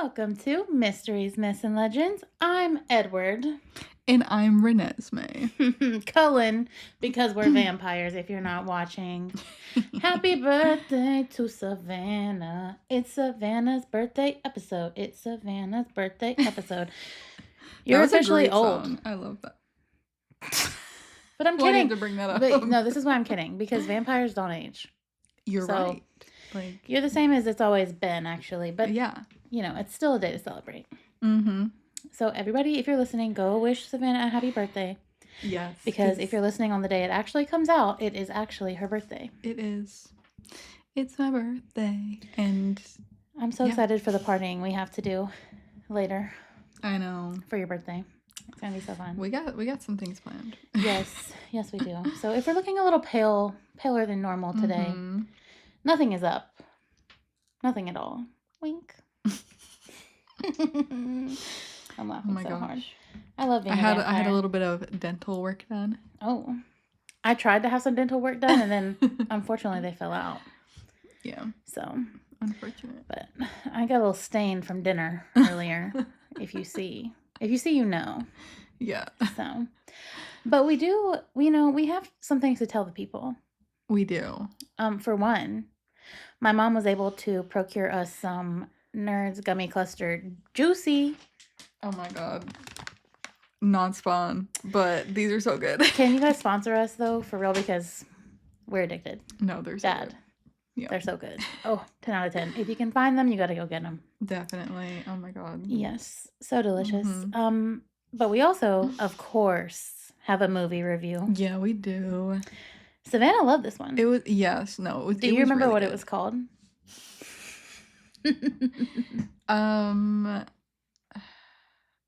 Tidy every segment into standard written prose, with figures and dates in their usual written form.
Welcome to Mysteries, Myths, and Legends. I'm Edward. And I'm Renesmee. Cullen, because we're vampires if you're not watching. Happy birthday to Savannah. It's Savannah's birthday episode. It's Savannah's birthday episode. You're officially old. Song. I love that. But I'm Why kidding. to bring that up? But no, this is why I'm kidding. Because vampires don't age. You're right. Like, you're the same as it's always been, actually. But yeah, it's still a day to celebrate. Mm-hmm. So everybody, if you're listening, go wish Savannah a happy birthday. Yes. Because if you're listening on the day it actually comes out, it is actually her birthday. It is. It's my birthday. And I'm so excited for the partying we have to do later. I know. For your birthday. It's going to be so fun. We got some things planned. Yes, we do. So if we're looking a little paler than normal today, nothing is up. Nothing at all. Wink. I'm laughing so hard. I love being a vampire. I had a little bit of dental work done. Oh. I tried to have some dental work done, and then unfortunately they fell out. Yeah. So. Unfortunate. But I got a little stain from dinner earlier. If you see, you know. Yeah. So. But we do, we have some things to tell the people. We do. For one, my mom was able to procure us some Nerds Gummy Cluster Juicy. Oh my god. Non-spawn, but these are so good. Can you guys sponsor us though, for real? Because we're addicted. No, they're so good. Yeah. They're so good. Oh, 10 out of 10. If you can find them, you got to go get them. Definitely. Oh my god. Yes. So delicious. But we also, of course, have a movie review. Yeah, we do. Savannah loved this one. It was, yes, no. It was, do you remember really what it was called? I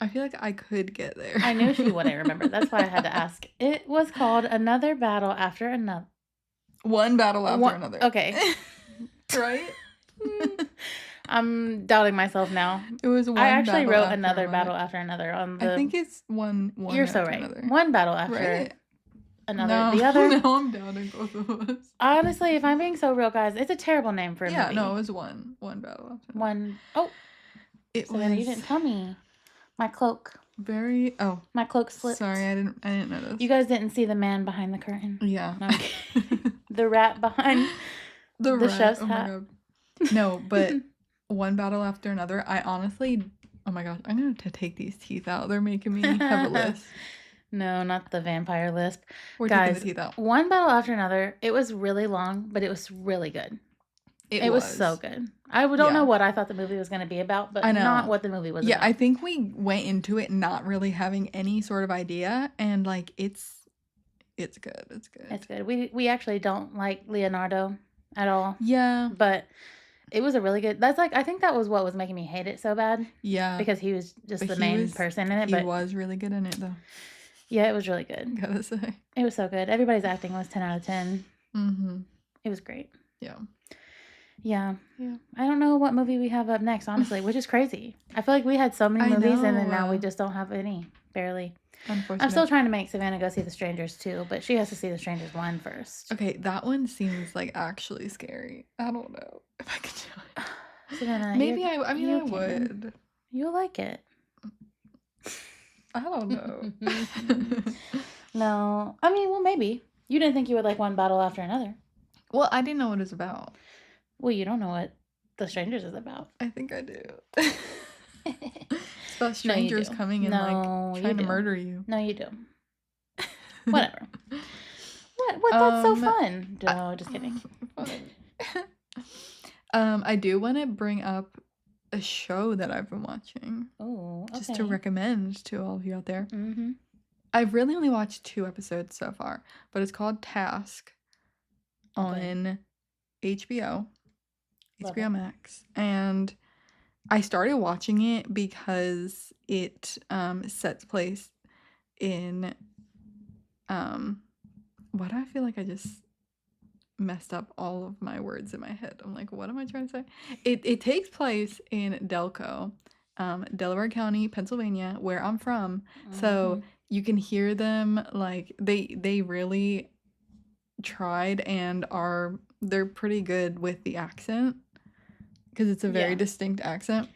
feel like I could get there. I knew she wouldn't remember. That's why I had to ask. It was called Another Battle After Another. One battle after another. Okay. Right? I'm doubting myself now. It was one. I actually wrote Another Battle After Another on the. I think it's one. You're so right. Another. One battle after another. No, the other. No, I'm doubting both of us. Honestly, if I'm being so real, guys, it's a terrible name for a movie. Yeah, no, it was one battle after another. One. Oh. It Savannah, was. You didn't tell me. My cloak. My cloak slipped. Sorry, I didn't notice. You guys didn't see the man behind the curtain. Yeah. No, the rat behind the chef's hat. My God. No, but one battle after another. I honestly, oh my gosh, I'm gonna have to take these teeth out. They're making me have a lisp. No, not the vampire lisp. We're guys, taking the teeth out. One battle after another. It was really long, but it was really good. It was so good. I don't know what I thought the movie was going to be about, but not what the movie was about. Yeah, I think we went into it not really having any sort of idea, and like it's good. It's good. It's good. We actually don't like Leonardo at all. Yeah. But it was a really good. That's like I think that was what was making me hate it so bad. Yeah. Because he was just the main person in it. He was really good in it though. Yeah, it was really good. Gotta say. It was so good. Everybody's acting was 10 out of 10. Mm-hmm. It was great. Yeah. Yeah. I don't know what movie we have up next, honestly, which is crazy. I feel like we had so many movies and then now we just don't have any, barely. Unfortunately. I'm still trying to make Savannah go see The Strangers 2, but she has to see The Strangers 1 first. Okay, that one seems like actually scary. I don't know if I could do it. Savannah, maybe I would. You'll like it. I don't know. No. I mean, well, maybe. You didn't think you would like One Battle After Another. Well, I didn't know what it was about. Well, you don't know what The Strangers is about. I think I do. It's about strangers coming and trying to murder you. No, you do. Whatever. What? That's so fun. No, just kidding. I do want to bring up a show that I've been watching. Oh, okay. Just to recommend to all of you out there. Mm-hmm. I've really only watched 2 episodes so far, but it's called Task on HBO Max, and I started watching it because it sets place in why do I feel like I just messed up all of my words in my head? I'm like, what am I trying to say? It takes place in Delco, Delaware County, Pennsylvania, where I'm from. Mm-hmm. So you can hear them like they really tried and they're pretty good with the accent because it's a very distinct accent.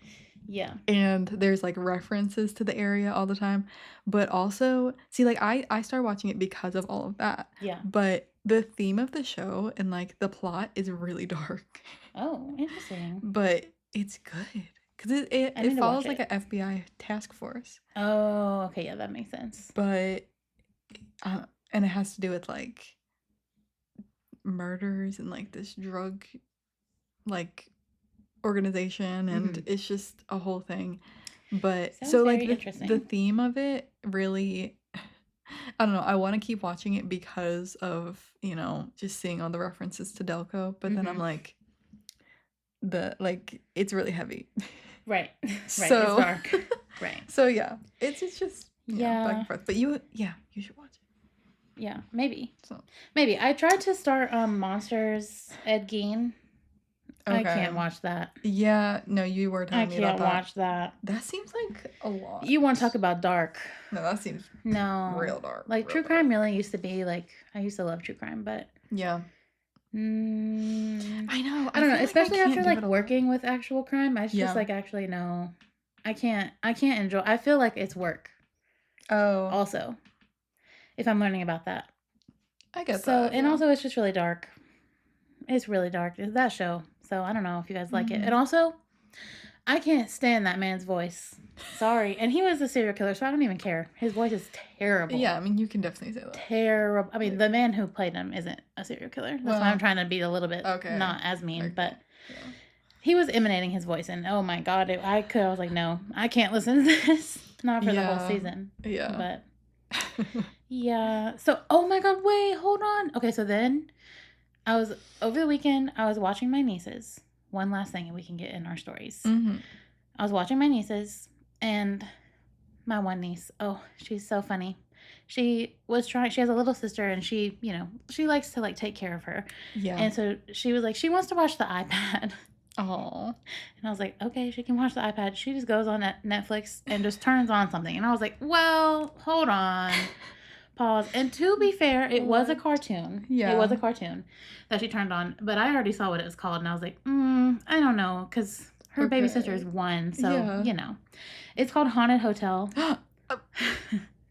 Yeah. And there's like references to the area all the time. But also, see, like I started watching it because of all of that. Yeah. But the theme of the show and like the plot is really dark. Oh, interesting. But it's good. Because I need it to follows watch like it. an FBI task force. Oh, okay. Yeah, that makes sense. But and it has to do with like murders and like this drug like organization, and it's just a whole thing. But Sounds so like very the interesting. theme of it really, I don't know, I want to keep watching it because of, you know, just seeing all the references to Delco, but then I'm like it's really heavy. Right. Right. So It's dark. Right. So yeah, it's just Yeah. back and forth. But you should watch it. Yeah, maybe. So maybe. I tried to start Monsters Ed Gein. I can't watch that. Yeah, no, you were telling me about that. I can't watch that. That seems like a lot. You want to talk about dark? No, that seems real dark. Like true crime really used to be like, I used to love true crime, but yeah. I know. I don't know, like especially after like it working with actual crime. I just like actually no. I can't enjoy. I feel like it's work. Oh. Also, if I'm learning about that. I get that. So, and also it's just really dark. It's really dark. It's that show. So I don't know if you guys like it. And also, I can't stand that man's voice. Sorry. And he was a serial killer, so I don't even care. His voice is terrible. Yeah, I mean, you can definitely say that. Terrible. I mean, the man who played him isn't a serial killer. That's why I'm trying to be a little bit not as mean. But he was emanating his voice, and oh my God, I was like, no, I can't listen to this. Not for the whole season. Yeah. But yeah. So, oh my God, wait, hold on. Okay, so then over the weekend, I was watching my nieces. One last thing, and we can get in our stories. I was watching my nieces, and my one niece, oh, she's so funny. She has a little sister, and she, you know, she likes to like take care of her. Yeah. And so she was like, she wants to watch the iPad. Oh. And I was like, okay, she can watch the iPad. She just goes on Netflix and just turns on something. And I was like, well, hold on. Pause. And to be fair, it was a cartoon. Yeah. It was a cartoon that she turned on. But I already saw what it was called. And I was like, I don't know. Because her baby sister is 1. So, you know. It's called Haunted Hotel.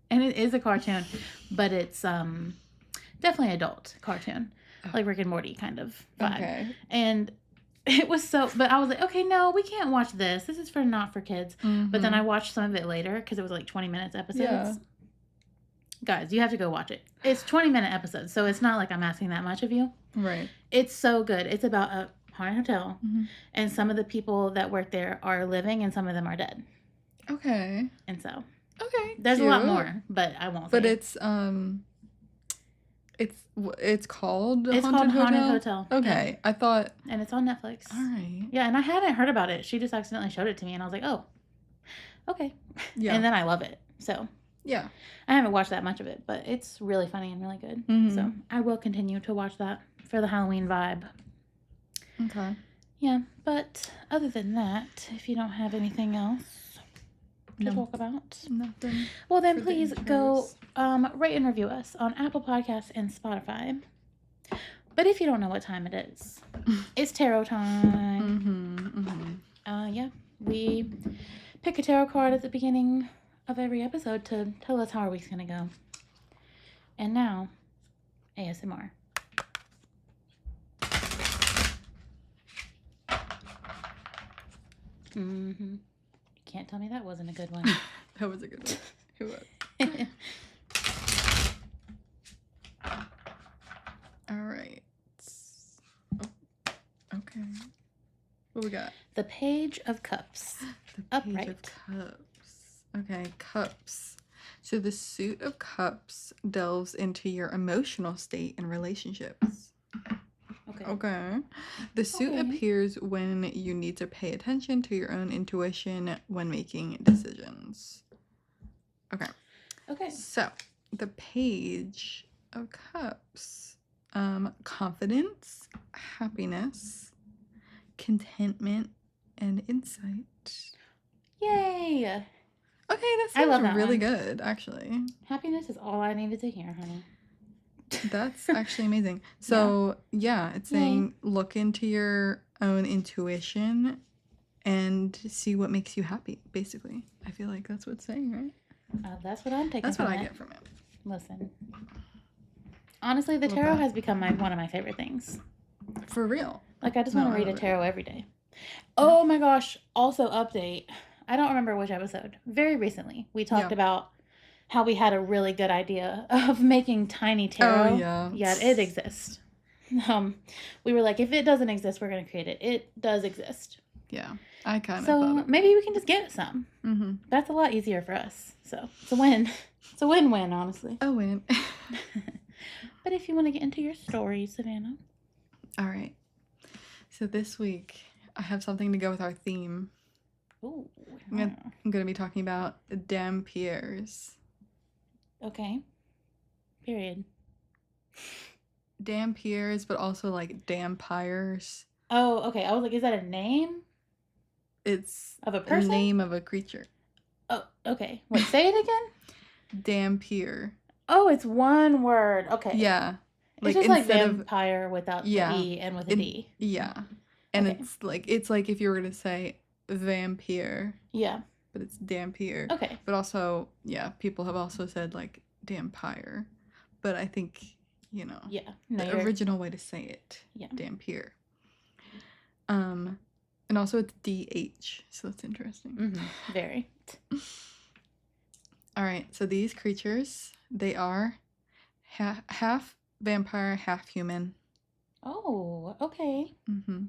And it is a cartoon. But it's definitely adult cartoon. Like Rick and Morty kind of vibe. Okay. And it was but I was like, okay, no, we can't watch this. This is not for kids. But then I watched some of it later because it was like 20 minutes episodes. Yeah. Guys, you have to go watch it. It's 20-minute episodes, so it's not like I'm asking that much of you. Right. It's so good. It's about a haunted hotel, and some of the people that work there are living, and some of them are dead. Okay. And so. Okay. There's a lot more, but I won't. But it's It's called Haunted Hotel? Okay. Yeah. I thought... And it's on Netflix. All right. Yeah, and I hadn't heard about it. She just accidentally showed it to me, and I was like, oh, okay. Yeah. And then I love it. So... Yeah. I haven't watched that much of it, but it's really funny and really good. So I will continue to watch that for the Halloween vibe. Okay. Yeah, but other than that, if you don't have anything else to talk about. Nothing. Well, then please go rate and review us on Apple Podcasts and Spotify. But if you don't know what time it is, it's tarot time. Yeah, we pick a tarot card at the beginning of every episode to tell us how our week's gonna go. And now, ASMR. You can't tell me that wasn't a good one. That was a good one. It was. All right. Oh, okay. What we got? The Page of Cups. The Page Upright. Of Cups. Okay, cups. So the Suit of Cups delves into your emotional state and relationships. Okay. The suit appears when you need to pay attention to your own intuition when making decisions. Okay. So the Page of Cups. Confidence, happiness, contentment, and insight. Yay! Okay, that sounds really good, actually. Happiness is all I needed to hear, honey. That's actually amazing. So, yeah it's saying look into your own intuition and see what makes you happy, basically. I feel like that's what it's saying, right? That's what I'm taking That's from what it. I get from it. Listen. Honestly, the Love tarot that. has become one of my favorite things. For real. Like, I just No, want to I read a love it. tarot every day. Oh my gosh. Also, update. I don't remember which episode. Very recently, we talked Yeah. about how we had a really good idea of making tiny tarot. Oh, yeah. Yeah, it exists. We were like, if it doesn't exist, we're going to create it. It does exist. Yeah. I kind of So thought of maybe we can just get some. Mm-hmm. That's a lot easier for us. So it's a win. It's a win-win, honestly. A win. But if you want to get into your story, Savannah. All right. So this week, I have something to go with our theme. Ooh. I'm going to be talking about Dhampirs. Okay. Period. Dhampirs, but also like Dhampires. Oh, okay. I was like, is that a name? It's of a person? The name of a creature. Oh, okay. Wait, say it again? Dhampir. Oh, it's one word. Okay. Yeah. It's just like vampire without the E and with a D. Yeah. And Okay. it's like if you were going to say vampire. Yeah. But it's Dhampir. Okay. But also, yeah, people have also said like Dhampire. But I think, you know, yeah, the original way to say it. Yeah. Dhampir. And also it's DH, so that's interesting. Mm-hmm. Very. All right, so these creatures, they are half vampire, half human. Oh, okay. Mm-hmm.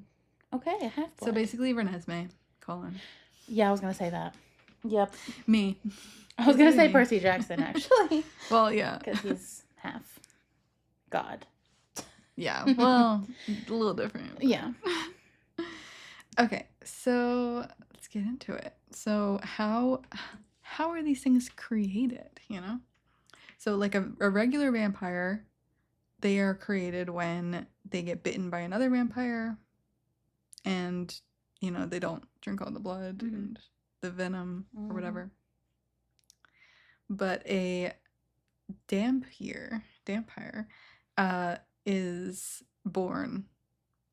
Okay, a half blood. So basically Renesmee, Colin. Yeah, I was going to say that. Yep. Me. I was going to say Percy Jackson, actually. Well, yeah. Because he's half God. Yeah, well, a little different. Yeah. Okay, so let's get into it. So how are these things created, you know? So like a regular vampire, they are created when they get bitten by another vampire and, you know, they don't drink all the blood and the venom or whatever. But a Dhampir is born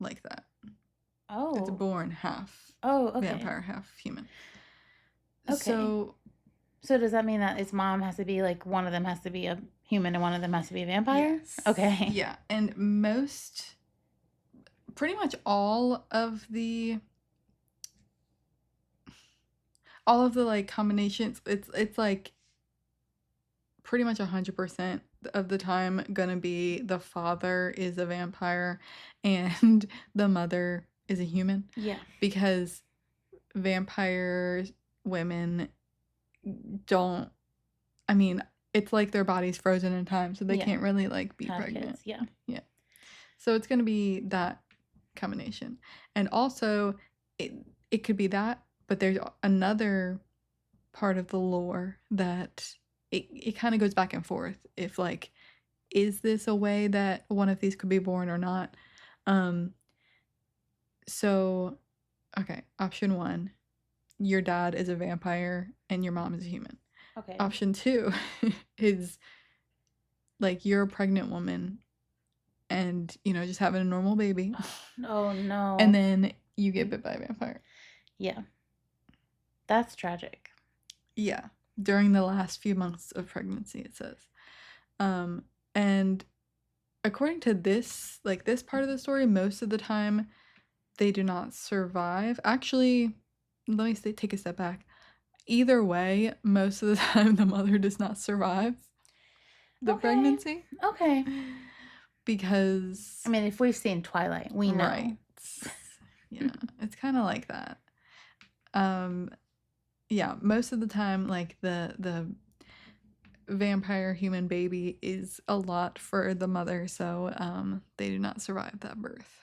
like that. Oh. It's born half vampire, half human. Okay. So does that mean that its mom has to be like one of them has to be a human and one of them has to be a vampire? Yes. Okay. Yeah, and pretty much all of the like combinations, it's like pretty much 100% of the time gonna be the father is a vampire and the mother is a human. Yeah. Because vampire women don't, I mean, it's like their body's frozen in time, so they can't really like be pregnant. Kids. Yeah. Yeah. So it's gonna be that combination. And also it could be that, but there's another part of the lore that it kind of goes back and forth. If like, is this a way that one of these could be born or not? So, okay, option 1, your dad is a vampire and your mom is a human. Okay. Option 2 is like you're a pregnant woman and, you know, just having a normal baby. Oh, no. And then you get bit by a vampire. Yeah. That's tragic. Yeah. During the last few months of pregnancy, it says. And according to this part of the story, most of the time they do not survive. Actually, let me take a step back. Either way, most of the time the mother does not survive the pregnancy. Okay. Because I mean, if we've seen Twilight, we know. Right. Yeah, it's kind of like that. Yeah, most of the time, like the vampire human baby is a lot for the mother, so they do not survive that birth.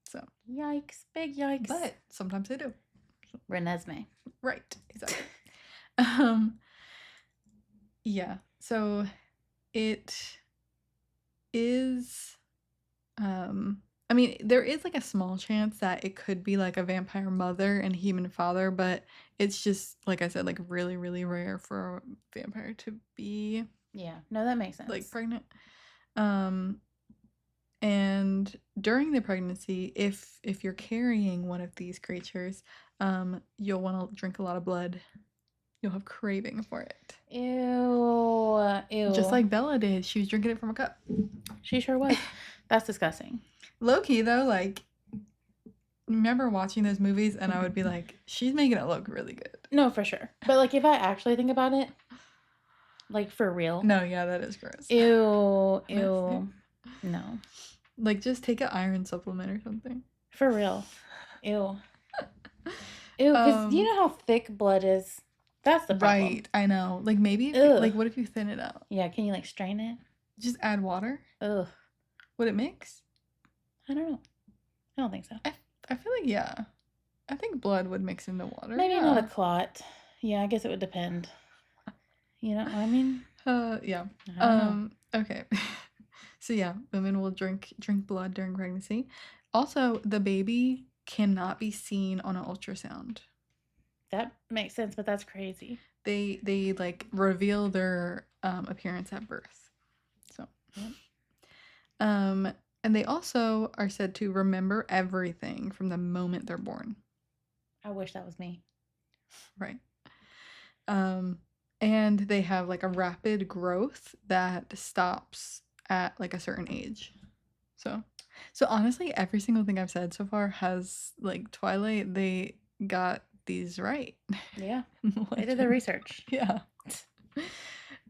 So yikes, big yikes. But sometimes they do. Renesmee. Right, exactly. Yeah, so it is I mean, there is like a small chance that it could be like a vampire mother and human father, but it's just, like I said, like really, really rare for a vampire to be Yeah, no, that makes sense. like pregnant. And during the pregnancy, if you're carrying one of these creatures, you'll want to drink a lot of blood. You'll have craving for it. Ew. Ew. Just like Bella did. She was drinking it from a cup. She sure was. That's disgusting. Low-key, though, like, remember watching those movies and I would be like, she's making it look really good. No, for sure. But, like, if I actually think about it, like, for real. No, yeah, that is gross. Ew. Ew. No. Like, just take an iron supplement or something. For real. Ew. Ew, because you know how thick blood is? That's the problem. Right, I know. Like, maybe, like, what if you thin it out? Yeah, can you, like, strain it? Just add water? Ugh. Would it mix? I don't know. I don't think so. I feel like, yeah. I think blood would mix into water. Maybe not a clot. Yeah, I guess it would depend. You know what I mean? Yeah. I don't know. Okay. So yeah, women will drink blood during pregnancy. Also, the baby cannot be seen on an ultrasound. That makes sense, but that's crazy. They like reveal their appearance at birth. So, and they also are said to remember everything from the moment they're born. I wish that was me. Right. And they have like a rapid growth that stops at like a certain age. So honestly, every single thing I've said so far has, like, Twilight, they got these right. Yeah. They did the research. Yeah.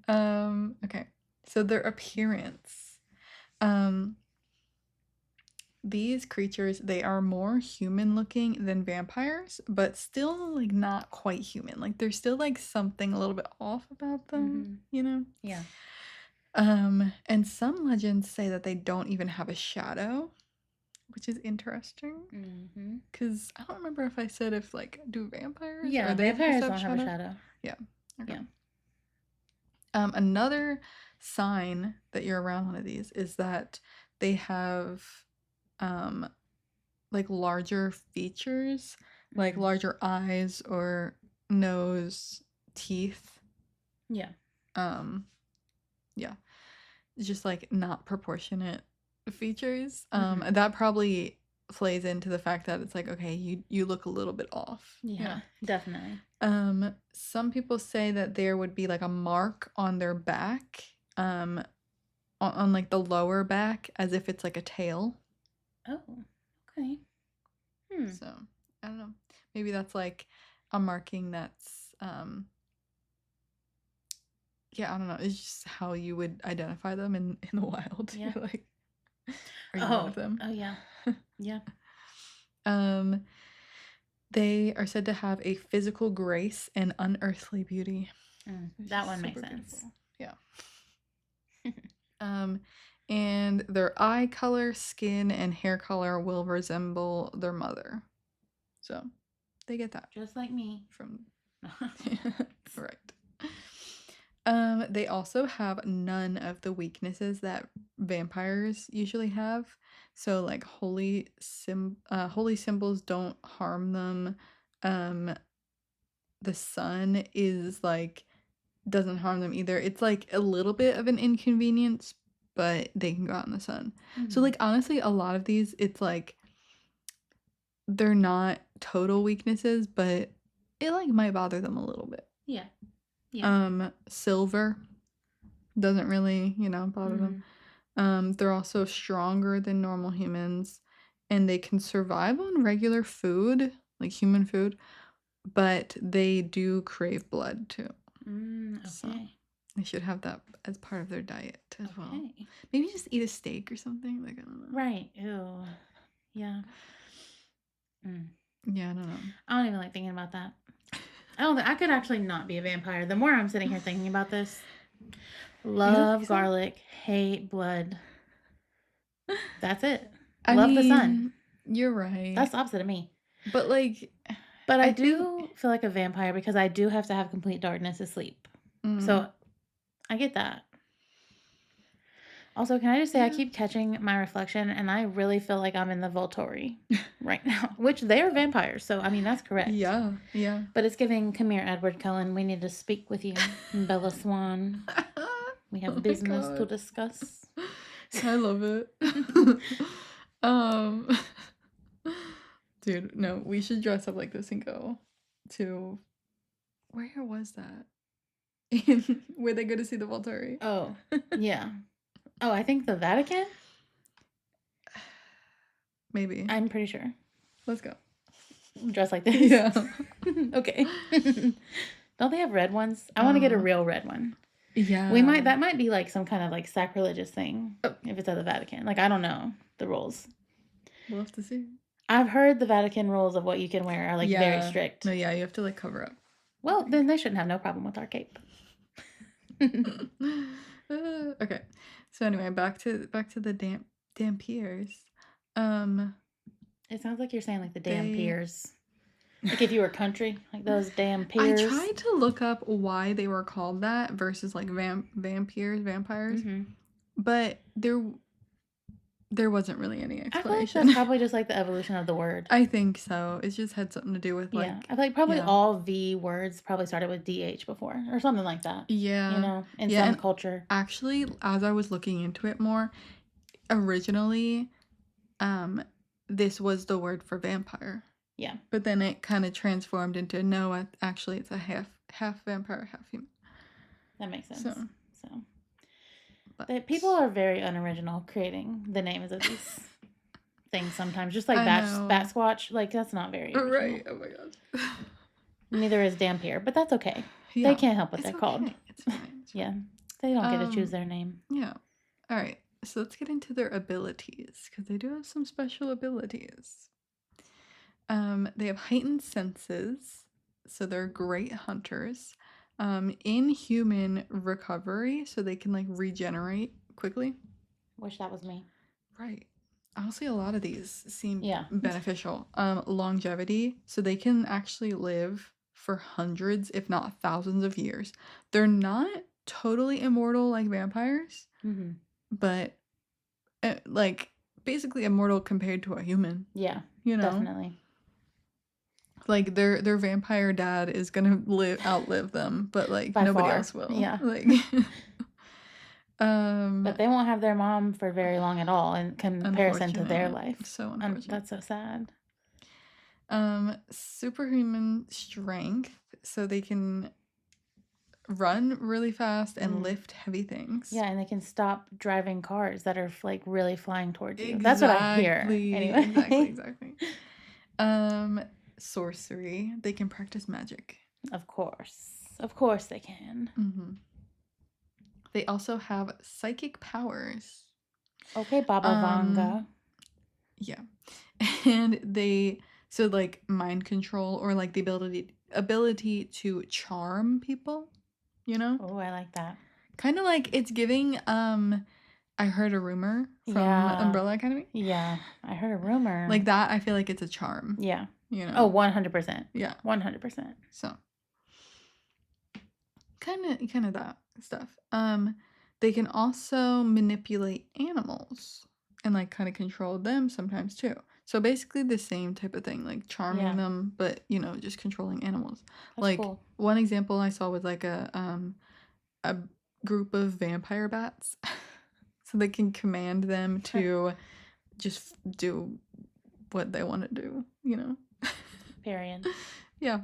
Okay. So their appearance. These creatures, they are more human looking than vampires, but still like not quite human. Like there's still like something a little bit off about them, you know? Yeah. And some legends say that they don't even have a shadow, which is interesting. Because I don't remember if I said if like do vampires? Yeah, vampires don't have a shadow. Yeah. Okay. Yeah. Another sign that you're around one of these is that they have like larger features, like larger eyes or nose, teeth. Yeah. Yeah. Just like not proportionate features. That probably plays into the fact that it's like, okay, you look a little bit off. Yeah, definitely. Some people say that there would be like a mark on their back, on like the lower back, as if it's like a tail. Oh, okay. So I don't know. Maybe that's like a marking that's yeah, I don't know. It's just how you would identify them in the wild. Yeah. Like, are you one of them? Oh yeah. Yeah. They are said to have a physical grace and unearthly beauty. That one makes sense. Beautiful. Yeah. And their eye color, skin, and hair color will resemble their mother. So they get that. Just like me. From right. They also have none of the weaknesses that vampires usually have. So like holy symbols don't harm them. The sun is like doesn't harm them either. It's like a little bit of an inconvenience, but they can go out in the sun. So like honestly, a lot of these, it's like they're not total weaknesses, but it like might bother them a little bit. Yeah. Silver doesn't really, bother them. They're also stronger than normal humans, and they can survive on regular food, like human food, but they do crave blood too. Okay. So they should have that as part of their diet as well. Maybe just eat a steak or something. Like, I don't know. Right. Ew. Yeah. Yeah, I don't know. I don't even like thinking about that. I could actually not be a vampire. The more I'm sitting here thinking about this, love garlic, hate blood. That's it. Love the sun. You're right. That's the opposite of me. But like, I do feel like a vampire because I do have to have complete darkness to sleep. So I get that. Also, can I just say I keep catching my reflection and I really feel like I'm in the Volturi right now, which they are vampires. So, I mean, that's correct. Yeah. But it's giving, come here, Edward Cullen. We need to speak with you, Bella Swan. We have business to discuss. I love it. um, Dude, no, we should dress up like this and go to, where was that? Where they go to see the Volturi. Oh, yeah. Oh, I think the Vatican? Maybe. I'm pretty sure. Let's go. Dress like this? Yeah. Okay. Don't they have red ones? I want to get a real red one. Yeah. That might be like some kind of like sacrilegious thing if it's at the Vatican. Like, I don't know the rules. We'll have to see. I've heard the Vatican rules of what you can wear are like very strict. No, yeah, you have to like cover up. Well, then they shouldn't have no problem with our cape. Okay. So anyway, back to the Dhampirs. It sounds like you're saying like the damn piers. Like if you were country, like those damn piers. I tried to look up why they were called that versus like vampires, Mm-hmm. but there wasn't really any explanation. I feel like that's probably just like the evolution of the word. I think so. It just had something to do with like. Yeah, I feel like probably all V words probably started with DH before or something like that. Yeah. You know, in some culture. Actually, as I was looking into it more, originally, this was the word for vampire. Yeah. But then it kind of transformed into no, actually it's a half vampire, half human. That makes sense. So. But people are very unoriginal creating the names of these things sometimes. Just like Bat Squatch. Like, that's not very original. Right. Oh my god. Neither is Dhampir, but that's okay. Yeah. They can't help what they're called. It's fine. Yeah. They don't get to choose their name. Yeah. All right. So let's get into their abilities because they do have some special abilities. They have heightened senses, so they're great hunters. Inhuman recovery, so they can like regenerate quickly. Wish that was me. Right. Honestly, a lot of these seem beneficial. Longevity, so they can actually live for hundreds, if not thousands of years. They're not totally immortal like vampires, but like basically immortal compared to a human. Yeah, you know, definitely. Like their vampire dad is gonna outlive them, but like By nobody far. else will. Yeah. Like but they won't have their mom for very long at all in comparison to their life. So unfortunate. That's so sad. Superhuman strength, so they can run really fast and lift heavy things. Yeah, and they can stop driving cars that are like really flying towards you. That's what I hear. Anyway. Exactly. Sorcery, they can practice magic. Of course they can. They also have psychic powers. Okay, Baba Vanga. Yeah. And so like mind control or like the ability to charm people, you know? Oh, I like that. Kind of like it's giving I heard a rumor from Umbrella Academy. Yeah, I heard a rumor. Like that, I feel like it's a charm. Yeah. You know? Oh, 100%. Yeah. 100%. So. Kind of that stuff. They can also manipulate animals and like kind of control them sometimes too. So basically the same type of thing, like charming them, but you know, just controlling animals. That's like cool. One example I saw was like a group of vampire bats. So they can command them to just do what they want to do, you know. Period. Yeah.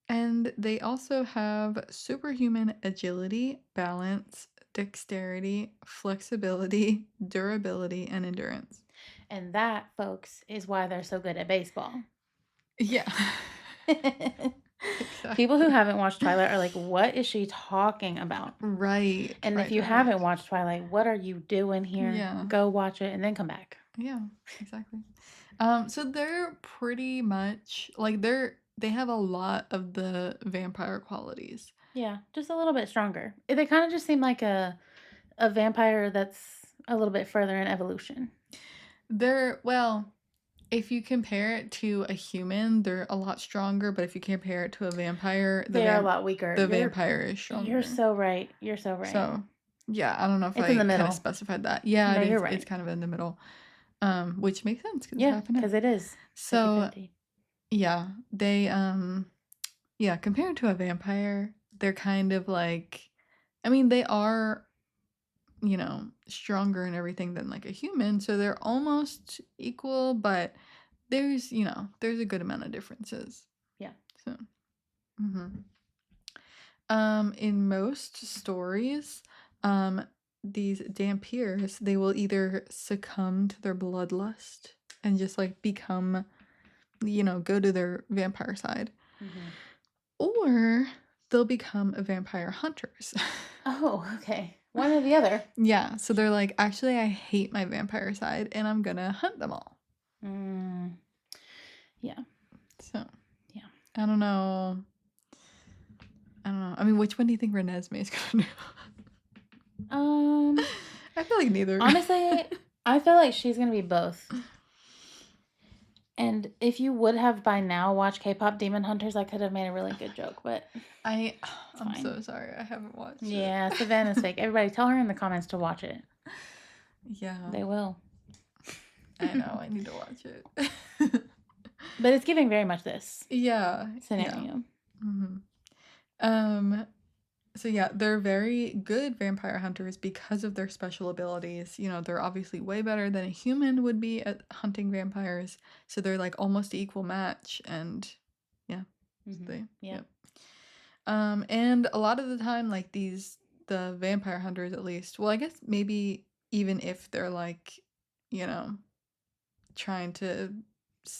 And they also have superhuman agility, balance, dexterity, flexibility, durability, and endurance. And that, folks, is why they're so good at baseball. Yeah. Exactly. People who haven't watched Twilight are like, what is she talking about? Right. And if you haven't watched Twilight, what are you doing here? Yeah. Go watch it and then come back. Yeah, exactly. So they're pretty much like they have a lot of the vampire qualities. Yeah, just a little bit stronger. They kind of just seem like a vampire that's a little bit further in evolution. If you compare it to a human, they're a lot stronger, but if you compare it to a vampire, they're a lot weaker. The vampire is stronger. You're so right. So, yeah, I don't know if I kind of specified that. Yeah, no, you're right. It's kind of in the middle. Which makes sense. Because it is. So, 50-50. Yeah, they, compared to a vampire, they're kind of like, I mean, they are stronger and everything than like a human, so they're almost equal, but there's a good amount of differences. Yeah. So in most stories, these Dhampirs, they will either succumb to their bloodlust and just like become, go to their vampire side, or they'll become vampire hunters. Oh, okay. One or the other. Yeah, so they're like, actually, I hate my vampire side, and I'm gonna hunt them all. Yeah. So, yeah. I don't know. I mean, which one do you think Renesmee is gonna do? I feel like neither. Honestly, I feel like she's gonna be both. And if you would have by now watched K-pop Demon Hunters, I could have made a really good joke, but I'm fine. so sorry, I haven't watched it. Yeah, Savannah's fake. Everybody tell her in the comments to watch it. Yeah. They will. I know, I need to watch it. But it's giving very much this. Yeah. Scenario. Yeah. So yeah, they're very good vampire hunters because of their special abilities. They're obviously way better than a human would be at hunting vampires. So they're like almost an equal match, and yeah. Yep. And a lot of the time, like the vampire hunters at least, well, I guess maybe even if they're like,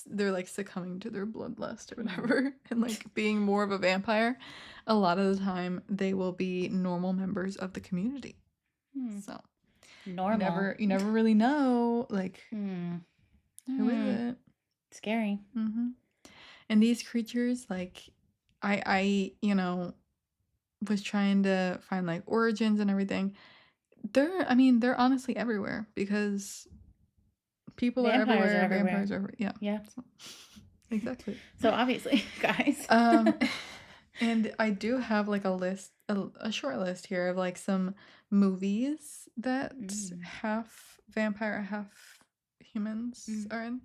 they're like succumbing to their bloodlust or whatever and like being more of a vampire, a lot of the time they will be normal members of the community. So normal, you never really know, like, who is it? Scary. And these creatures, like, I was trying to find like origins and everything. They're honestly everywhere because people Vampires are everywhere. are everywhere. Vampires are everywhere. Yeah. So, exactly. So obviously, guys. And I do have like a short list here of like some movies that half vampire, half humans are in.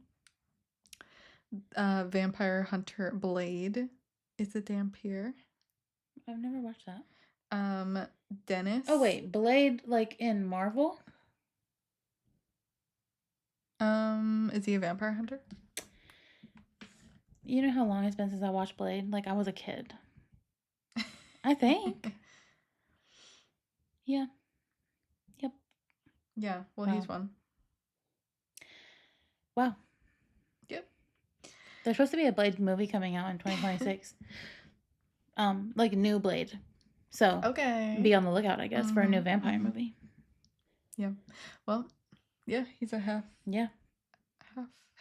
Vampire Hunter Blade is a Dhampir. I've never watched that. Dennis. Oh wait, Blade like in Marvel? Is he a vampire hunter? You know how long it's been since I watched Blade? Like I was a kid. I think. Yeah. Yep. Yeah, well, he's one. Wow. Yep. There's supposed to be a Blade movie coming out in 2026. Like a new Blade. So okay, be on the lookout, I guess, for a new vampire movie. Yeah. Well, yeah, he's a half. Yeah.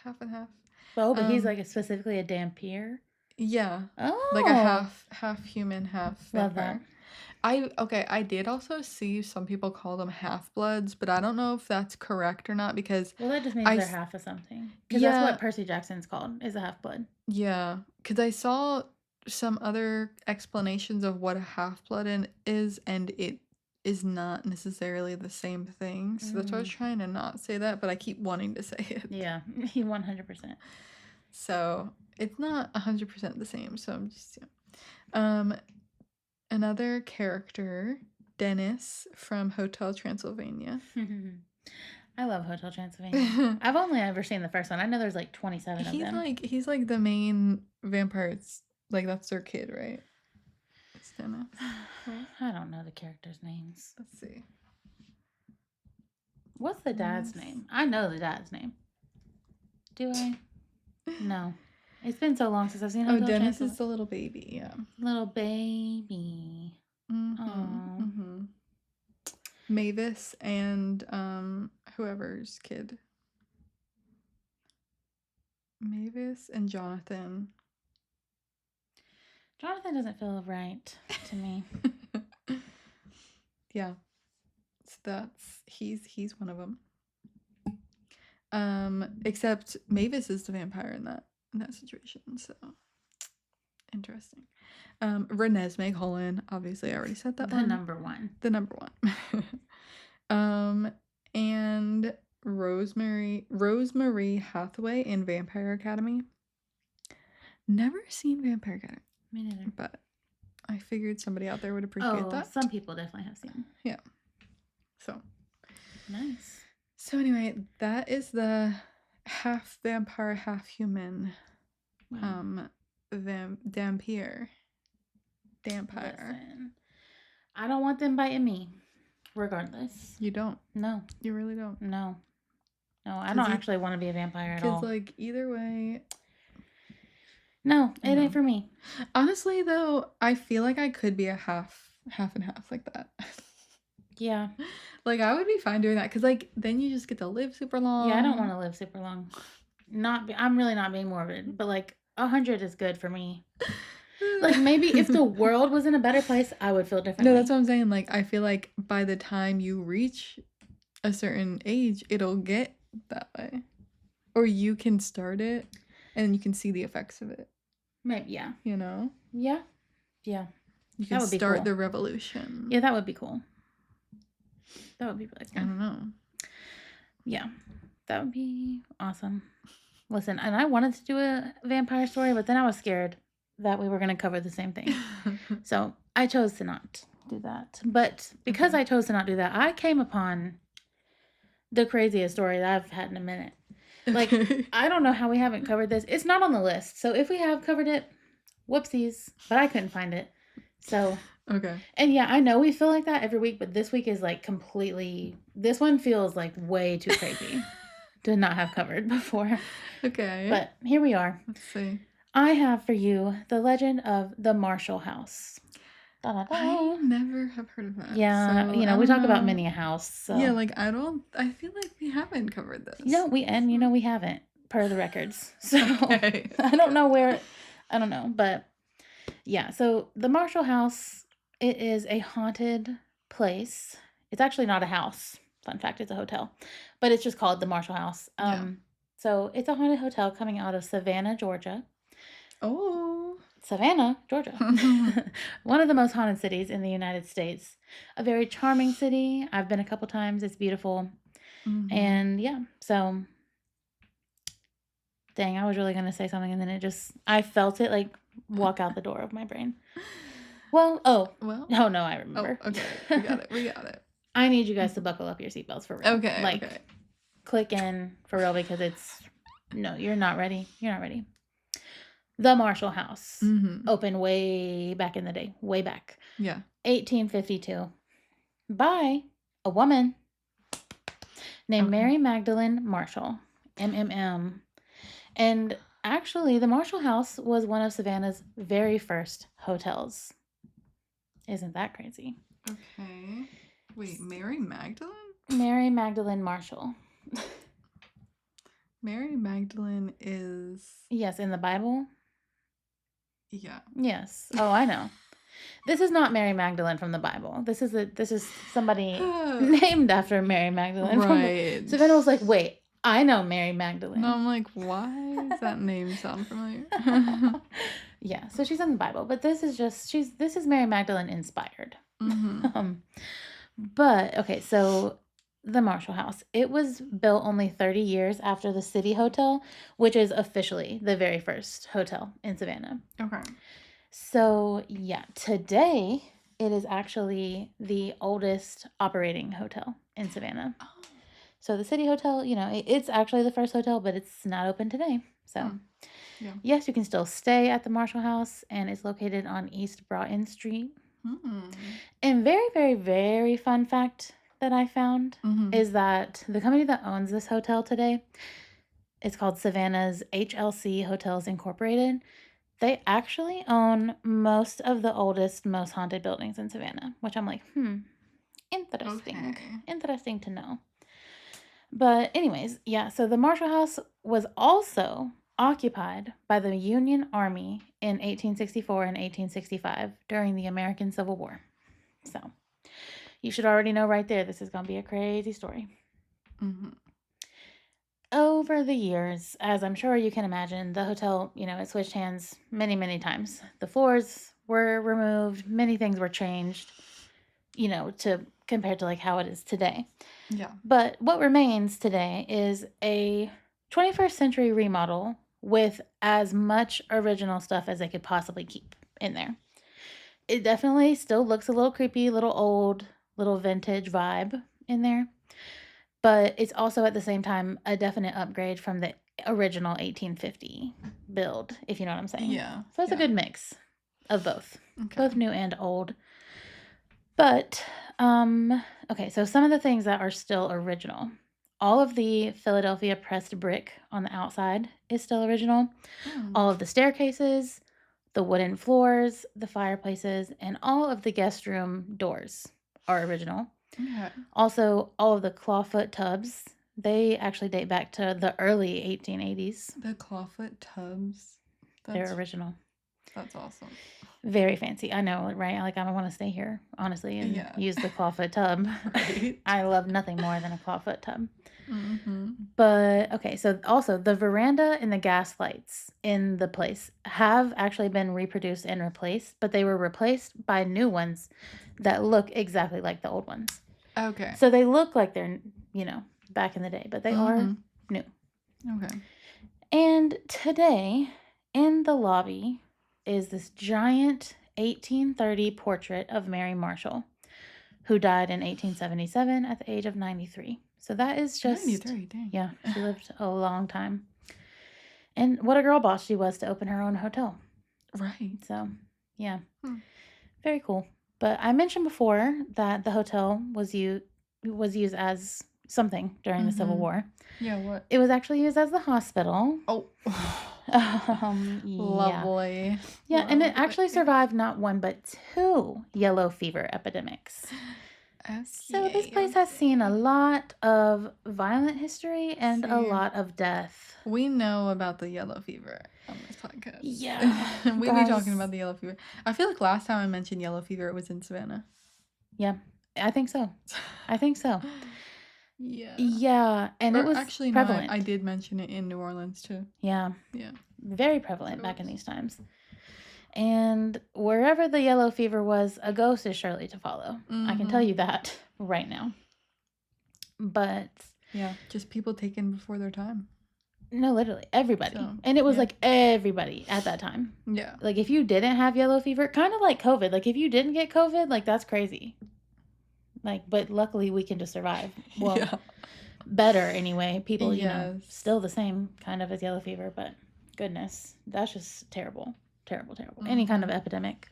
Half and half. Oh, but he's like specifically a Dhampir. Yeah. Oh. Like a half human, half vampire. Love that. I did also see some people call them half-bloods, but I don't know if that's correct or not because... Well, that just means they're half of something. Because that's what Percy Jackson's called, is a half-blood. Yeah, because I saw some other explanations of what a half-blood is, and it is not necessarily the same thing. So that's why I was trying to not say that, but I keep wanting to say it. Yeah, 100%. So it's not 100% the same. So I'm just, another character, Dennis from Hotel Transylvania. I love Hotel Transylvania. I've only ever seen the first one. I know there's like 27 of them. He's like the main vampire. It's like that's their kid, right? It's Dennis. Right? I don't know the characters' names. Let's see. What's the dad's name? I know the dad's name. Do I? No. It's been so long since I've seen Hotel Dennis is the little baby, yeah. Little baby. Mavis and whoever's kid. Mavis and Jonathan. Jonathan doesn't feel right to me. Yeah. So he's one of them. Except Mavis is the vampire in that situation, so interesting. Renesmee Colin, obviously I already said that one. The number one. And Rosemary Hathaway in Vampire Academy. Never seen Vampire Academy. Me neither. But I figured somebody out there would appreciate that. Some people definitely have seen. Yeah. So Nice. So anyway, that is the half vampire, half human Dhampir. Listen, I don't want them biting me, regardless. You don't? No. You really don't? No, I don't actually want to be a vampire at all. Because, like, either way... No, it ain't for me. Honestly, though, I feel like I could be a half and half like that. Yeah. Like, I would be fine doing that. Because, like, then you just get to live super long. Yeah, I don't want to live super long. I'm really not being morbid, but, like, 100 is good for me. Like, maybe if the world was in a better place, I would feel differently. No, that's what I'm saying. Like, I feel like by the time you reach a certain age, it'll get that way. Or you can start it, and you can see the effects of it. Maybe, yeah. You know? Yeah. Yeah. You can start the revolution. Yeah, that would be cool. That would be really cool. I don't know. Yeah. That would be awesome. Listen, and I wanted to do a vampire story, but then I was scared that we were going to cover the same thing. So I chose to not do that. But because I chose to not do that, I came upon the craziest story that I've had in a minute. Like, I don't know how we haven't covered this. It's not on the list. So if we have covered it, whoopsies. But I couldn't find it. So. Okay. And yeah, I know we feel like that every week, but this week is like completely. This one feels like way too crazy to not have covered before. Okay. But here we are. Let's see. I have for you the legend of the Marshall House. Da-da-da. I never have heard of that. Yeah, so we talk about many a house. So. Yeah, like I feel like we haven't covered this. No, we haven't, per the records. So okay. I don't know where, I don't know, but yeah. So the Marshall House, it is a haunted place. It's actually not a house. Fun fact, it's a hotel, but it's just called the Marshall House. So it's a haunted hotel coming out of Savannah, Georgia. Oh. Savannah, Georgia. One of the most haunted cities in the United States. A very charming city. I've been a couple times. It's beautiful. Mm-hmm. And yeah, so dang, I was really going to say something and then I felt it like walk out the door of my brain. Oh no, I remember. Oh, okay. We got it. I need you guys to buckle up your seatbelts for real. Okay. Like, click in for real because you're not ready. You're not ready. The Marshall House opened way back in the day. Way back. Yeah. 1852. By a woman named Mary Magdalene Marshall. MMM. And actually, the Marshall House was one of Savannah's very first hotels. Isn't that crazy? Okay. Wait, Mary Magdalene? Mary Magdalene Marshall. Mary Magdalene is... Yes, in the Bible. Yeah. Yes. Oh, I know. This is not Mary Magdalene from the Bible. This is somebody named after Mary Magdalene. Right. Savannah was like, wait, I know Mary Magdalene. No, I'm like, why does that name sound familiar? Yeah, so she's in the Bible, but this is Mary Magdalene inspired. Mm-hmm. But okay, so the Marshall House, it was built only 30 years after the City Hotel, which is officially the very first hotel in Savannah. Okay. So yeah, today it is actually the oldest operating hotel in Savannah. Oh. So the City Hotel, it's actually the first hotel, but it's not open today. So yes, you can still stay at the Marshall House, and it's located on East Broughton Street. And very, very, very fun fact that I found is that the company that owns this hotel today, it's called Savannah's HLC Hotels Incorporated. They actually own most of the oldest, most haunted buildings in Savannah, which I'm like, interesting. Okay. Interesting to know. But anyways, yeah, so the Marshall House was also occupied by the Union Army in 1864 and 1865 during the American Civil War. So you should already know right there, this is going to be a crazy story. Over the years, as I'm sure you can imagine, the hotel, it switched hands many, many times. The floors were removed. Many things were changed, compared to like how it is today. Yeah. But what remains today is a 21st century remodel with as much original stuff as they could possibly keep in there. It definitely still looks a little creepy, little old, little vintage vibe in there. but it's also at the same time a definite upgrade from the original 1850 build, if you know what I'm saying. Yeah. So it's a yeah. good mix of both, Okay. both new and old. But, okay, so some of the things that are still original. All of the Philadelphia pressed brick on the outside is still original. Mm. All of the staircases, the wooden floors, the fireplaces, and all of the guest room doors are original. Okay. Also, all of the clawfoot tubs, they actually date back to the early 1880s. The clawfoot tubs. They're original. That's awesome. Very fancy. I know, right? Like, I want to stay here, honestly, and Yeah. use the clawfoot tub. Right. I love nothing more than a clawfoot tub. Mm-hmm. But, okay, so also the veranda and the gas lights in the place have actually been reproduced and replaced, but they were replaced by new ones that look exactly like the old ones. Okay. So they look like they're, back in the day, but they are Mhm. new. Okay. And today, in the lobby, is this giant 1830 portrait of Mary Marshall, who died in 1877 at the age of 93. So that is just 93, dang. Yeah, she lived a long time. And what a girl boss she was to open her own hotel. Right. So, yeah. Hmm. Very cool. But I mentioned before that the hotel was used as something during the Civil Mhm. War. Yeah, what? It was actually used as the hospital. Oh. Yeah. Lovely. Yeah, and it Lovely. actually survived not one but two yellow fever epidemics. So this place has seen a lot of violent history and a See. lot of death. We know about the yellow fever on this podcast. Yeah, we be guys. talking about the yellow fever. I feel like last time I mentioned yellow fever, it was in Savannah. Yeah, I think so. Yeah. Yeah, and it was actually prevalent. No, I did mention it in New Orleans too. Yeah. Yeah. Very prevalent back in these times. And wherever the yellow fever was, a ghost is surely to follow. Mm-hmm. I can tell you that right now. But yeah, just people taken before their time. No, literally everybody. So, and it was like everybody at that time. Yeah. Like if you didn't have yellow fever, kind of like COVID. Like if you didn't get COVID, like that's crazy. Like, but luckily we can just survive. Well, yeah. better anyway. People, Yes. still the same kind of as yellow fever, but goodness, that's just terrible. Terrible, terrible. Mm-hmm. Any kind of epidemic.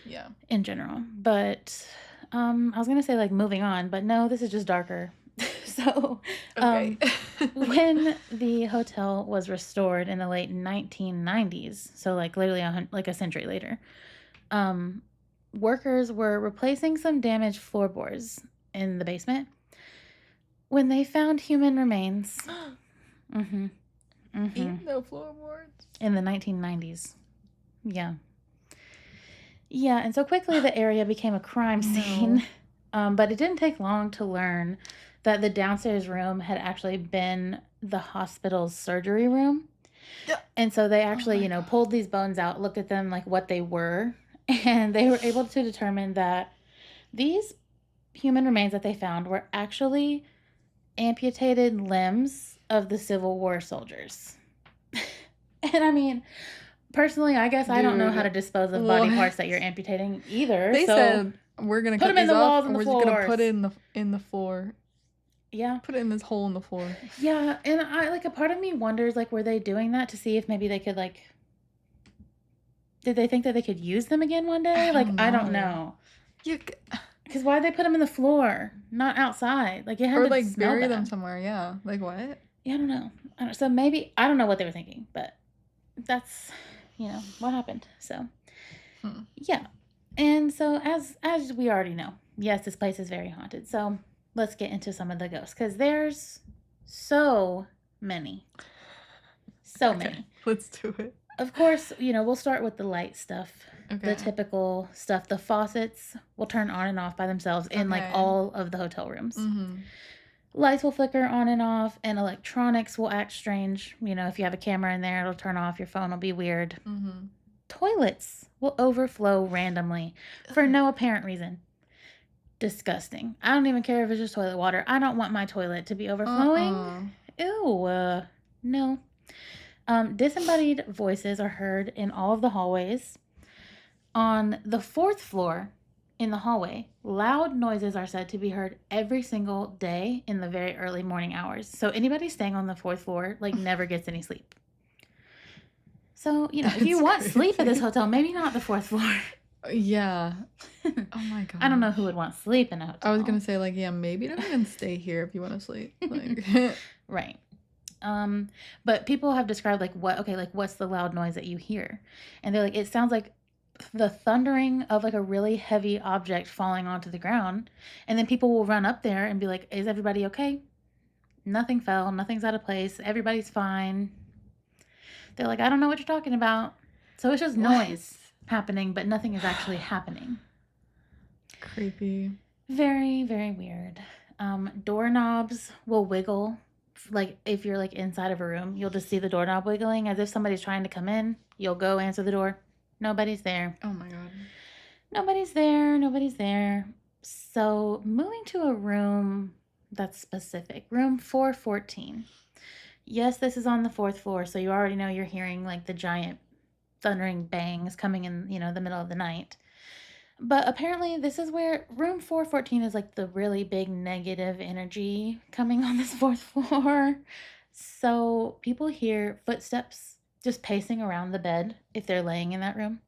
Yeah. In general. But I was going to say like moving on, but no, this is just darker. So, okay. when the hotel was restored in the late 1990s, so like literally a century later, workers were replacing some damaged floorboards in the basement when they found human remains. Mm-hmm. Mm-hmm. In the floorboards? In the 1990s. Yeah. Yeah, and so quickly the area became a crime scene. No. But it didn't take long to learn that the downstairs room had actually been the hospital's surgery room. Yeah. And so they actually, pulled these bones out, looked at them like what they were, and they were able to determine that these human remains that they found were actually amputated limbs of the Civil War soldiers. And I mean, personally, I guess I don't know how to dispose of body parts that you're amputating either. They said we're gonna put cut them in the walls off, and the we're floors. just gonna put it in the floor. Yeah. Put it in this hole in the floor. Yeah, and a part of me wonders, like, were they doing that to see if maybe they could, like, did they think that they could use them again one day? I don't know. Because why'd they put them in the floor, not outside? Like, it had to smell bury bad. them somewhere, yeah. Like, what? Yeah, I don't know. So maybe, I don't know what they were thinking, but that's, what happened. So, yeah. And so, as we already know, yes, this place is very haunted. So, let's get into some of the ghosts, because there's so many. So many. Let's do it. Of course, we'll start with the light stuff. Okay. The typical stuff. The faucets will turn on and off by themselves in like all of the hotel rooms. Mm-hmm. Lights will flicker on and off, and electronics will act strange. If you have a camera in there, it'll turn off. Your phone will be weird. Mm-hmm. Toilets will overflow randomly for no apparent reason. Disgusting. I don't even care if it's just toilet water. I don't want my toilet to be overflowing. Ew. No. Disembodied voices are heard in all of the hallways. On the 4th floor in the hallway. Loud noises are said to be heard every single day in the very early morning hours. So anybody staying on the 4th floor, like, never gets any sleep. So, you know, if you That's want sleep at this crazy. hotel, maybe not the 4th floor. Yeah. Oh my god. I don't know who would want sleep in a hotel. I was gonna say, like, yeah, maybe don't even stay here if you want to sleep. Like, Right. But people have described, like, what's the loud noise that you hear? And they're like, it sounds like the thundering of, like, a really heavy object falling onto the ground. And then people will run up there and be like, is everybody okay? Nothing fell. Nothing's out of place. Everybody's fine. They're like, I don't know what you're talking about. So it's just noise happening, but nothing is actually happening. creepy. Very, very weird. Doorknobs will wiggle. Like, if you're, like, inside of a room, you'll just see the doorknob wiggling as if somebody's trying to come in. You'll go answer the door. Nobody's there. Oh my god. Nobody's there. Nobody's there. So, moving to a room that's specific. Room 414. Yes, this is on the 4th floor, so you already know you're hearing, like, the giant thundering bangs coming in, you know, the middle of the night. But apparently this is where room 414 is, like, the really big negative energy coming on this 4th floor. So people hear footsteps just pacing around the bed if they're laying in that room.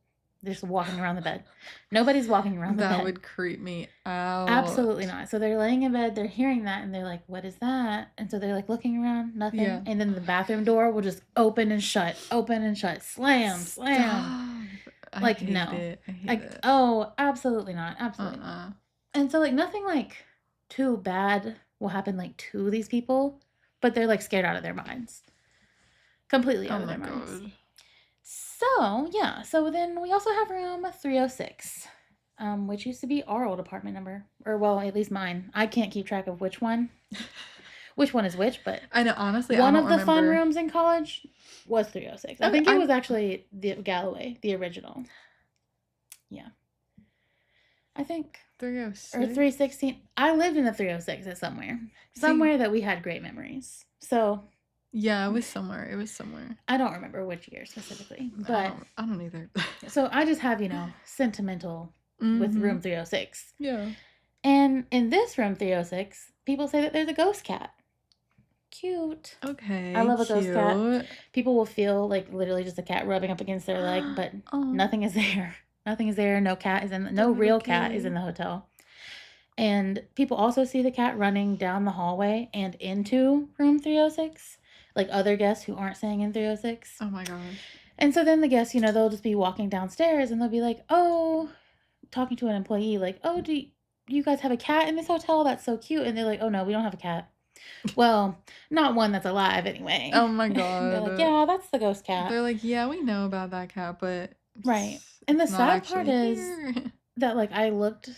They're just walking around the bed. Nobody's walking around the bed. That would creep me out. Absolutely not. So they're laying in bed, they're hearing that, and they're like, what is that? And so they're, like, looking around, nothing. Yeah. And then the bathroom door will just open and shut, slam. Stop. Like, hate no. it. I hate Like, it. oh, absolutely not. Absolutely not. And so, like, nothing, like, too bad will happen, like, to these people, but they're, like, scared out of their minds. Completely out of their minds. God. So, yeah. So then we also have room 306, which used to be our old apartment number. Or, well, at least mine. I can't keep track of which one. Which one is which, but I know, honestly, one I of don't the fun remember. rooms in college was 306. I Okay, think it was actually the Galloway, the original. Yeah. I think. 306. Or 316. I lived in the 306 at somewhere. Somewhere that we had great memories. So. Yeah, it was somewhere. It was somewhere. I don't remember which year specifically. But I don't either. So I just have, you know, sentimental with room 306. Yeah. And in this room 306, people say that there's a ghost cat. Cute. Okay. I love a ghost cat. People will feel like literally just a cat rubbing up against their leg, but nothing is there. Nothing is there. No cat is in. No real cat is in the hotel. And people also see the cat running down the hallway and into room 306, like other guests who aren't staying in 306. Oh my gosh. And so then the guests, you know, they'll just be walking downstairs and they'll be like, oh, talking to an employee, like, oh, do you guys have a cat in this hotel? That's so cute. And they're like, oh no, we don't have a cat. Well, not one that's alive anyway. Oh my god. They're like, yeah, that's the ghost cat. They're like, yeah, we know about that cat, but right. And the sad part is here. that, like, I looked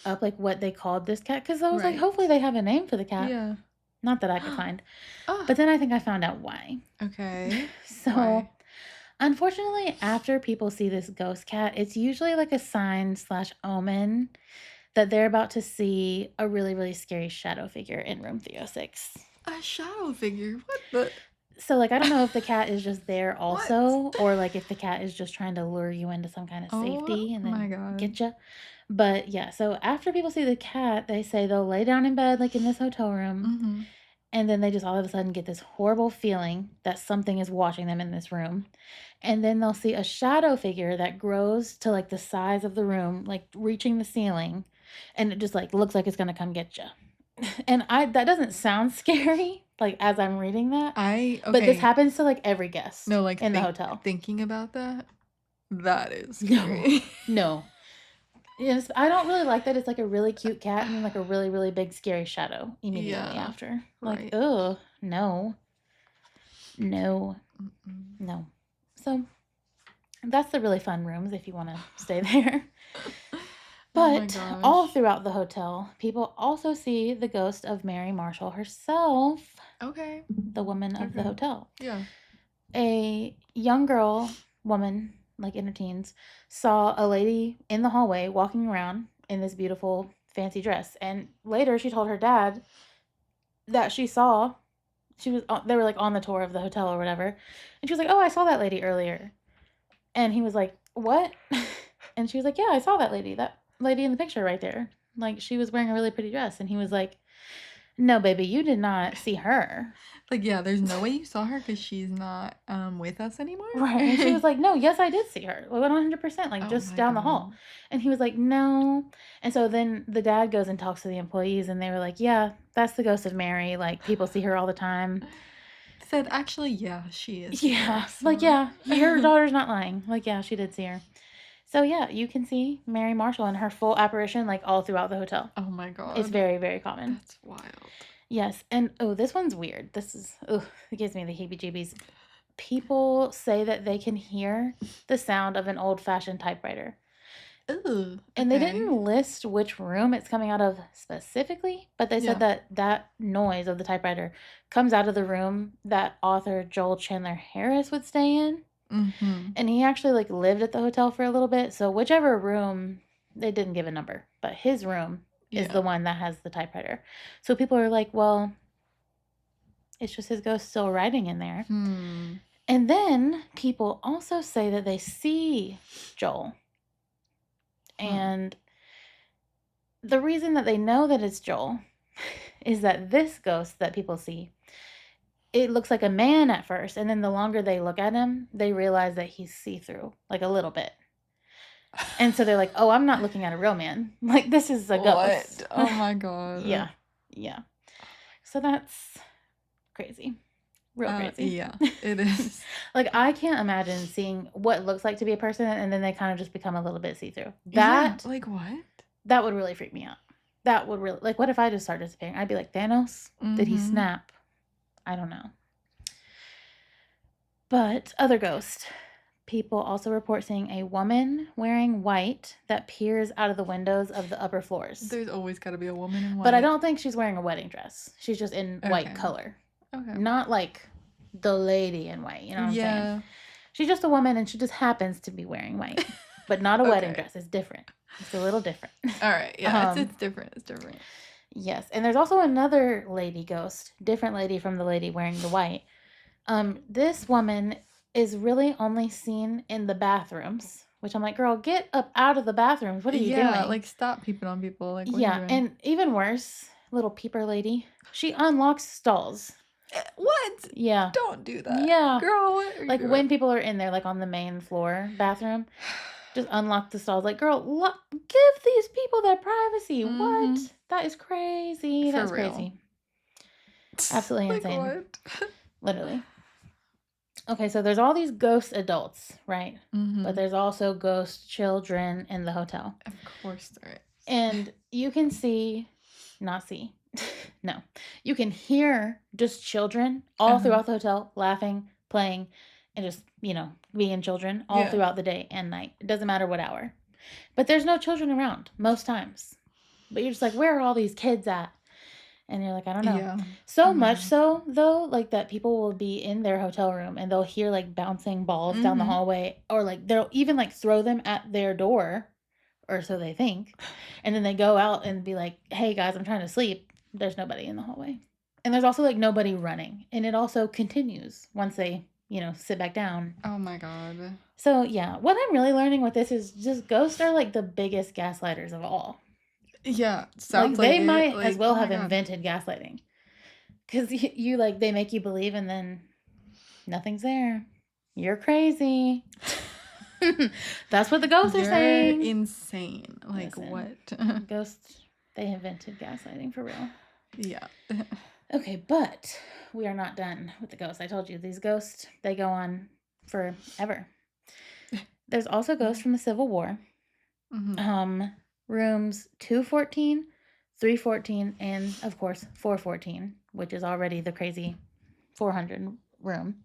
up, like, what they called this cat, because I was like, hopefully they have a name for the cat. Yeah. Not that I could find. But then I think I found out why. Okay. So, Why? Unfortunately, after people see this ghost cat, it's usually like a sign/omen that they're about to see a really, really scary shadow figure in room 306. A shadow figure? What the? So, like, I don't know if the cat is just there also, or, like, if the cat is just trying to lure you into some kind of safety and then get you. But, yeah, so after people see the cat, they say they'll lay down in bed, like in this hotel room, and then they just all of a sudden get this horrible feeling that something is watching them in this room. And then they'll see a shadow figure that grows to, like, the size of the room, like, reaching the ceiling, and it just, like, looks like it's going to come get you. And that doesn't sound scary, like, as I'm reading that. But this happens to, like, every guest in the hotel. Thinking about that is scary. No. Yes, I don't really like that it's, like, a really cute cat and then, like, a really, really big scary shadow immediately after. Like, ugh, no. No. No. So, that's the really fun rooms if you want to stay there. But all throughout the hotel, people also see the ghost of Mary Marshall herself. Okay. The woman of the hotel. Yeah. A young woman, like in her teens, saw a lady in the hallway walking around in this beautiful fancy dress. And later she told her dad that they were, like, on the tour of the hotel or whatever. And she was like, oh, I saw that lady earlier. And he was like, what? And she was like, yeah, I saw that lady. lady in the picture right there. Like, she was wearing a really pretty dress. And he was like, no, baby, you did not see her. Like, yeah, there's no way you saw her because she's not with us anymore. Right. And she was like, no, yes, I did see her. 100%. Like, Oh just my down the God. hall. And he was like, no. And so then the dad goes and talks to the employees. And they were like, yeah, that's the ghost of Mary. Like, people see her all the time. Said, actually, yeah, she is Yeah. here, Like, so- yeah, your daughter's not lying. Like, yeah, she did see her. So, yeah, you can see Mary Marshall in her full apparition, like, all throughout the hotel. Oh my God. It's very, very common. That's wild. Yes. And, this one's weird. It gives me the heebie-jeebies. People say that they can hear the sound of an old-fashioned typewriter. Ooh. And they okay. didn't list which room it's coming out of specifically, but they said that noise of the typewriter comes out of the room that author Joel Chandler Harris would stay in. Mm-hmm. And he actually like lived at the hotel for a little bit. So whichever room, they didn't give a number, but his room is the one that has the typewriter. So people are like, well, it's just his ghost still writing in there. And then people also say that they see Joel. And the reason that they know that it's Joel is that this ghost that people see, it looks like a man at first. And then the longer they look at him, they realize that he's see-through, like a little bit. And so they're like, oh, I'm not looking at a real man. Like, this is a ghost. Oh my God. Yeah. So that's crazy. Real crazy. Yeah, it is. Like, I can't imagine seeing what looks like to be a person and then they kind of just become a little bit see-through. Like what? That would really freak me out. That would really, like, what if I just started disappearing? I'd be like, Thanos? Did he snap? I don't know. But other ghosts. People also report seeing a woman wearing white that peers out of the windows of the upper floors. There's always got to be a woman in white. But I don't think she's wearing a wedding dress. She's just in white color. Okay. Not like the lady in white, you know what I'm saying? She's just a woman and she just happens to be wearing white. But not a wedding dress. It's different. It's a little different. All right. Yeah, it's different. It's different. Yes. And there's also another lady ghost. Different lady from the lady wearing the white. This woman is really only seen in the bathrooms. Which I'm like, girl, get up out of the bathrooms. What are you doing? Yeah, like stop peeping on people. Like, what are you doing? And even worse, little peeper lady. She unlocks stalls. What? Yeah. Don't do that. Yeah. Girl, what are you doing? When people are in there, like on the main floor bathroom, just unlock the stalls. Like, girl, give these people their privacy. What? That is crazy. That's crazy. Absolutely insane. What? Literally. Okay, so there's all these ghost adults, right? But there's also ghost children in the hotel. Of course there is. And you can no. You can hear just children all throughout the hotel laughing, playing, and just, being children all throughout the day and night. It doesn't matter what hour. But there's no children around most times. But you're just like, where are all these kids at? And you're like, I don't know. Yeah. So much so, though, like that people will be in their hotel room and they'll hear like bouncing balls down the hallway, or like they'll even like throw them at their door, or so they think. And then they go out and be like, hey guys, I'm trying to sleep. There's nobody in the hallway. And there's also like nobody running. And it also continues once they, sit back down. Oh my God. So yeah, what I'm really learning with this is just ghosts are like the biggest gaslighters of all. Yeah, sounds like they might as well have invented gaslighting, because you like they make you believe and then nothing's there. You're crazy. That's what the ghosts are saying. Insane. Like, listen, what? Ghosts, they invented gaslighting for real. Yeah. Okay, but we are not done with the ghosts. I told you these ghosts, they go on forever. There's also ghosts from the Civil War. Rooms 214, 314, and of course 414, which is already the crazy 400 room.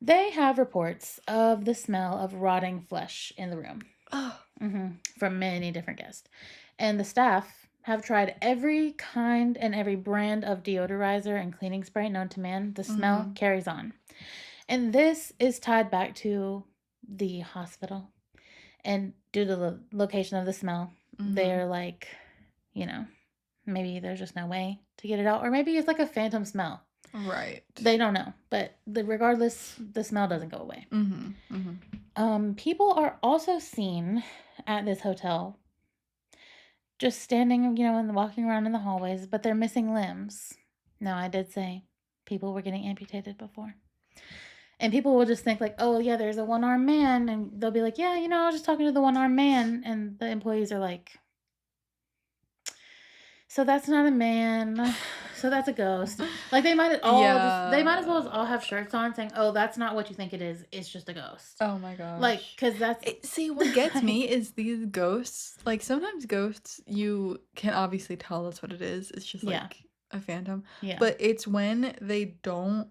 They have reports of the smell of rotting flesh in the room. From many different guests. And the staff have tried every kind and every brand of deodorizer and cleaning spray known to man. The smell carries on. And this is tied back to the hospital. And due to the location of the smell, they're like, maybe there's just no way to get it out. Or maybe it's like a phantom smell. Right. They don't know. But regardless, the smell doesn't go away. People are also seen at this hotel just standing, and walking around in the hallways, but they're missing limbs. Now, I did say people were getting amputated before. And people will just think like, oh, yeah, there's a one-armed man. And they'll be like, yeah, I was just talking to the one-armed man. And the employees are like, so that's not a man. So that's a ghost. Like they might as well all have shirts on saying, oh, that's not what you think it is. It's just a ghost. Oh my gosh. Like, because see, what gets me is these ghosts. Like sometimes ghosts, you can obviously tell that's what it is. It's just like a phantom. Yeah. But it's when they don't,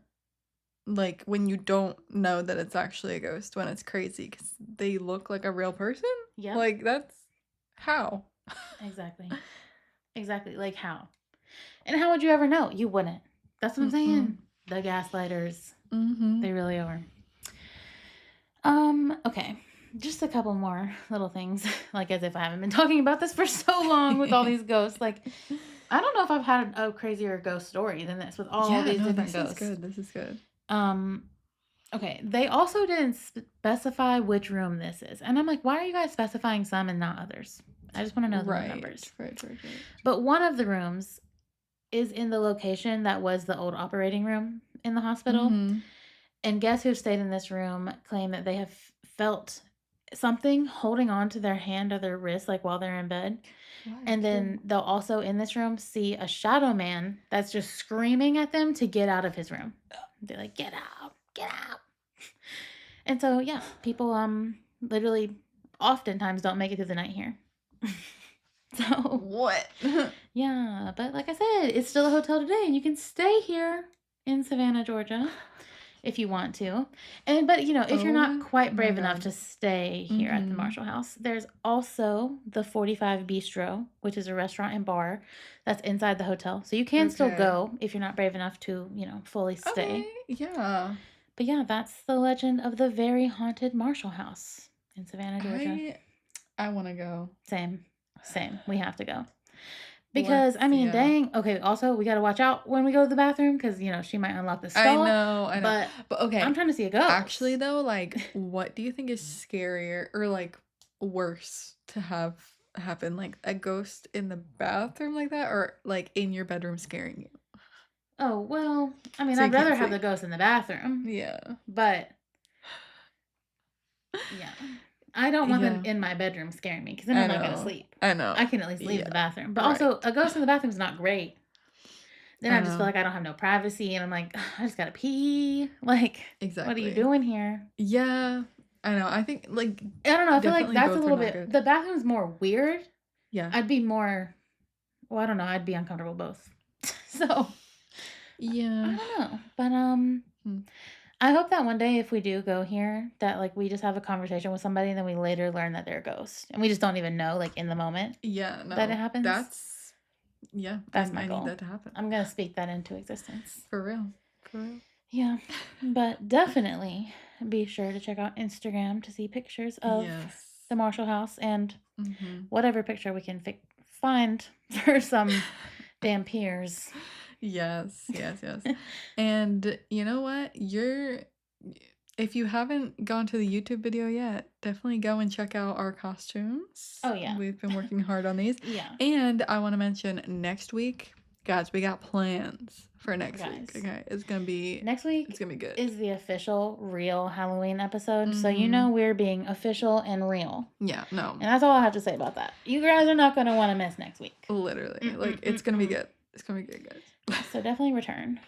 like when you don't know that it's actually a ghost, when it's crazy because they look like a real person. Yeah. Like that's how. Exactly. Like how? And how would you ever know? You wouldn't. That's what I'm saying. The gaslighters. They really are. Okay. Just a couple more little things. Like as if I haven't been talking about this for so long with all these ghosts. Like I don't know if I've had a crazier ghost story than this with all these different ghosts. This is good. Okay. They also didn't specify which room this is. And I'm like, why are you guys specifying some and not others? I just want to know the numbers. Right. But one of the rooms is in the location that was the old operating room in the hospital. And guests who stayed in this room claim that they have felt something holding on to their hand or their wrist, like while they're in bed. And then they'll also in this room see a shadow man that's just screaming at them to get out of his room. They're like, get out. And so, yeah, people literally oftentimes don't make it through the night here. So what? Yeah, but like I said, it's still a hotel today, and you can stay here in Savannah, Georgia, if you want to. But if you're not quite brave enough to stay here at the Marshall House, there's also the 45 Bistro, which is a restaurant and bar that's inside the hotel. So you can still go if you're not brave enough to, fully stay. Yeah. But yeah, that's the legend of the very haunted Marshall House in Savannah, Georgia. I want to go. Same. We have to go. Because, dang. Okay, also, we got to watch out when we go to the bathroom because, she might unlock the stall. I know. But okay. I'm trying to see a ghost. Actually, though, like, what do you think is scarier or, like, worse to have happen? Like, a ghost in the bathroom like that or, like, in your bedroom scaring you? Oh, well, I'd rather have the ghost in the bathroom. Yeah. But, yeah. I don't want them in my bedroom scaring me because then I'm not going to sleep. I know. I can at least leave the bathroom. But also, a ghost in the bathroom is not great. Then I just feel like I don't have no privacy. And I'm like, I just got to pee. Like, what are you doing here? Yeah. I know. I think, like, I don't know. I feel like that's a little bit. The bathroom's more weird. Yeah. I'd be more. Well, I don't know. I'd be uncomfortable both. So. Yeah. I don't know. But, I hope that one day if we do go here, that, like, we just have a conversation with somebody and then we later learn that they're a ghost. And we just don't even know, like, in the moment. Yeah, no. That it happens. That's my goal. I need that to happen. I'm going to speak that into existence. For real. Yeah. But definitely be sure to check out Instagram to see pictures of the Marshall House and whatever picture we can find for some Dhampirs. Yes. And you know what? If you haven't gone to the YouTube video yet, definitely go and check out our costumes. Oh, yeah. We've been working hard on these. Yeah. And I want to mention next week, guys, we got plans for next week. Okay. It's going to be... Next week it's going to be good. Is the official real Halloween episode. So we're being official and real. Yeah, no. And that's all I have to say about that. You guys are not going to want to miss next week. Literally. It's going to be good. It's going to be good, guys. So definitely return.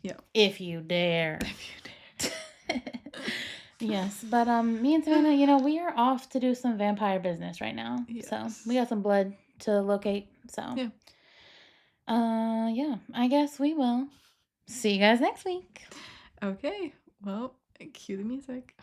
Yeah. If you dare. Yes. But me and Savannah, we are off to do some vampire business right now. Yes. So we got some blood to locate. So yeah. I guess we will see you guys next week. Okay. Well, cue the music.